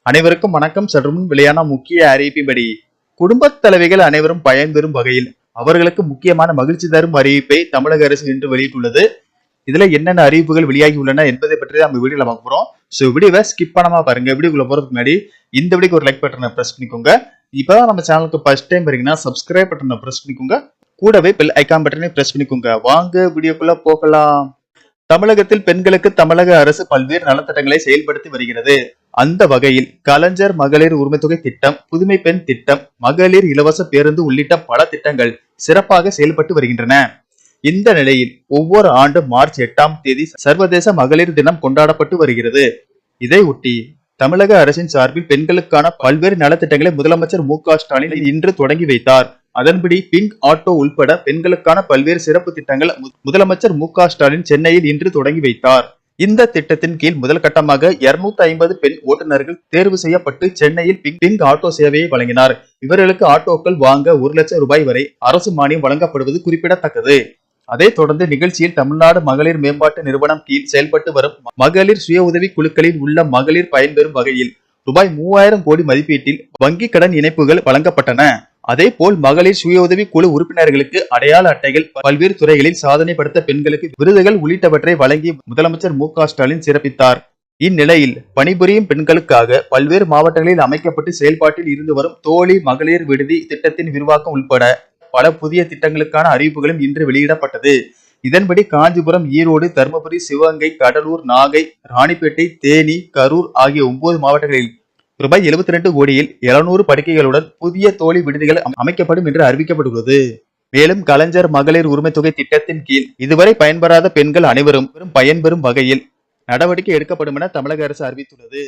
அனைவருக்கும் வணக்கம். சற்றுமுன் வெளியான முக்கிய அறிவிப்பின்படி குடும்பத் தலைவிகள் அனைவரும் பயன்பெறும் வகையில் அவர்களுக்கு முக்கியமான மகிழ்ச்சி தரும் அறிவிப்பை தமிழக அரசு இன்று வெளியிட்டுள்ளது. இதுல என்னென்ன அறிவிப்புகள் வெளியாகி உள்ளன என்பதை பற்றி நம்ம வீடியோல பார்க்க போறோம். சோ வீடியோவை ஸ்கிப் பண்ணாம பாருங்க. வீடியோக்குள்ள போறதுக்கு முன்னாடி இந்த வீடியோக்கு ஒரு லைக் பட்டனை பிரஸ் பண்ணிக்கோங்க. இப்பதான் நம்ம சேனலுக்கு ஃபர்ஸ்ட் டைம் வரீங்கன்னா சப்ஸ்கிரைப் பட்டனை பிரஸ் பண்ணிக்கோங்க. கூடவே பெல் ஐகான் பட்டனை பிரஸ் பண்ணிக்கோங்க. வாங்க வீடியோக்குள்ள போகலாம். தமிழகத்தில் பெண்களுக்கு தமிழக அரசு பல்வேறு நலத்திட்டங்களை செயல்படுத்தி வருகிறது. அந்த வகையில் கலைஞர் மகளிர் உரிமைத்தொகை திட்டம், புதுமை பெண் திட்டம், மகளிர் இலவச பேருந்து உள்ளிட்ட பல திட்டங்கள் சிறப்பாக செயல்பட்டு வருகின்றன. இந்த நிலையில் ஒவ்வொரு ஆண்டு மார்ச் 8ஆம் தேதி சர்வதேச மகளிர் தினம் கொண்டாடப்பட்டு வருகிறது. இதையொட்டி தமிழக அரசின் சார்பில் பெண்களுக்கான பல்வேறு நலத்திட்டங்களை முதலமைச்சர் மு.க.ஸ்டாலின் இன்று தொடங்கி வைத்தார். அதன்படி பிங்க் ஆட்டோ உள்பட பெண்களுக்கான பல்வேறு சிறப்பு திட்டங்கள் முதலமைச்சர் மு.க.ஸ்டாலின் சென்னையில் இன்று தொடங்கி வைத்தார். இந்த திட்டத்தின் கீழ் முதல் கட்டமாக 250 பெண் ஓட்டுநர்கள் தேர்வு செய்யப்பட்டு சென்னையில் பிங்க் ஆட்டோ சேவையை வழங்கினார். இவர்களுக்கு ஆட்டோக்கள் வாங்க 1 லட்சம் ரூபாய் வரை அரசு மானியம் வழங்கப்படுவது குறிப்பிடத்தக்கது. அதைத் தொடர்ந்து நிகழ்ச்சியில் தமிழ்நாடு மகளிர் மேம்பாட்டு நிறுவனம் கீழ் செயல்பட்டு வரும் மகளிர் சுய உதவி குழுக்களில் உள்ள மகளிர் பயன்பெறும் வகையில் ரூபாய் 3000 கோடி மதிப்பீட்டில் வங்கி கடன் இணைப்புகள் வழங்கப்பட்டன. அதே போல் மகளிர் சுய உதவி குழு உறுப்பினர்களுக்கு அடையாள அட்டைகள், பல்வேறு துறைகளில் சாதனை படுத்த பெண்களுக்கு விருதுகள் உள்ளிட்டவற்றை வழங்கி முதலமைச்சர் மு.க.ஸ்டாலின் சிறப்பித்தார். இந்நிலையில் பணிபுரியும் பெண்களுக்காக பல்வேறு மாவட்டங்களில் அமைக்கப்பட்டு செயல்பாட்டில் இருந்து வரும் தோழி மகளிர் விடுதி திட்டத்தின் விரிவாக்கம் உள்பட பல புதிய திட்டங்களுக்கான அறிவிப்புகளும் இன்று வெளியிடப்பட்டது. இதன்படி காஞ்சிபுரம், ஈரோடு, தருமபுரி, சிவகங்கை, கடலூர், நாகை, ராணிப்பேட்டை, தேனி, கரூர் ஆகிய 9 மாவட்டங்களில் ரூபாய் 72 கோடியில் 700 படுக்கைகளுடன் புதிய தோழி விடுதிகள் அமைக்கப்படும் என்று அறிவிக்கப்பட்டுள்ளது. மேலும் கலைஞர் மகளிர் உரிமைத்தொகை திட்டத்தின் கீழ் இதுவரை பயன்பெறாத பெண்கள் அனைவரும் பயன்பெறும் வகையில் நடவடிக்கை எடுக்கப்படும் என தமிழக அரசு அறிவித்துள்ளது.